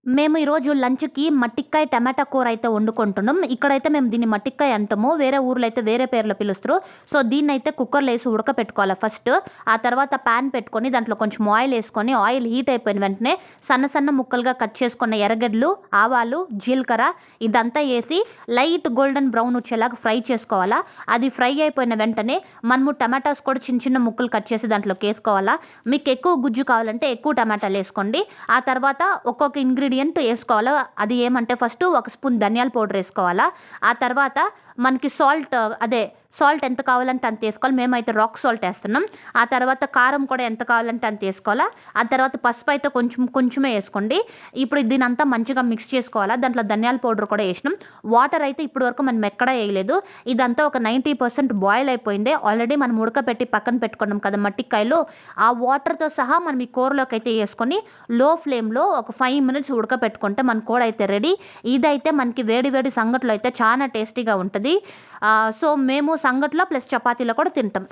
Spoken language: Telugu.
మేము ఈరోజు లంచ్‌కి మట్టిక్కాయ టమాటా కూర అయితే వండుకుంటున్నాం. ఇక్కడైతే మేము దీన్ని మట్టిక్కాయ అంటాము. వేరే ఊర్లో అయితే వేరే పేర్లో పిలుస్తారు. సో, దీన్నైతే కుక్కర్‌లో ఏసి ఉడకపెట్టుకోవాలి ఫస్ట్. ఆ తర్వాత పాన్ పెట్టుకొని దాంట్లో కొంచెం ఆయిల్ ఏసుకొని, ఆయిల్ హీట్ అయిపోయిన వెంటనే సన్న సన్న ముక్కలుగా కట్ చేసుకున్న ఎర్రగడ్డలు, ఆవాలు, జీలకర్ర ఇదంతా ఏసి లైట్ గోల్డెన్ బ్రౌన్ వచ్చేలాగా ఫ్రై చేసుకోవాలా. అది ఫ్రై అయిపోయిన వెంటనే మనము టమాటాస్ కూడా చిన్న చిన్న ముక్కలు కట్ చేసి దాంట్లోకి ఏసుకోవాలా. మీకు ఎక్కువ గుజ్జు కావాలంటే ఎక్కువ టమాటాలేసుకోండి. ఆ తర్వాత ఒక్కొక్క ఇంగ్రీడియంట్ ఏసుకోవాలా. అది ఏమంటే ఫస్ట్ ఒక స్పూన్ ధనియాల పౌడర్ ఏసుకోవాలా. ఆ తర్వాత మనకి సాల్ట్ ఎంత కావాలంటే అంత ఏసుకోవాలి. మేమైతే రాక్ సాల్ట్ ఏస్తున్నాం. ఆ తర్వాత కారం కూడా ఎంత కావాలంటే అంత ఏసుకోవాలా. ఆ తర్వాత పసుపు అయితే కొంచెమే ఏసుకోండి. ఇప్పుడు దీనంతా మంచిగా మిక్స్ చేసుకోవాలా. దాంట్లో ధనియాల పౌడర్ కూడా ఏసినాం. వాటర్ అయితే ఇప్పటి వరకు మనం ఎక్కడా ఏయలేదు. ఇదంతా ఒక 90% బాయిల్ అయిపోయింది. ఆల్రెడీ మనం ఉడకపెట్టి పక్కన పెట్టుకున్నాం కదా మట్టిక్కాయలు. ఆ వాటర్‌తో సహా మనం ఈ కూరలోకైతే ఏసుకొని లో ఫ్లేమ్‌లో ఒక 5 మినిట్స్ ఉడకపెట్టుకుంటే మన కూర అయితే రెడీ. ఇదైతే మనకి వేడి వేడి సంగట్లో అయితే చాలా టేస్టీగా ఉంటది. సో, మేము సంగట్లో ప్లస్ చపాతీలో కూడా తింటాం.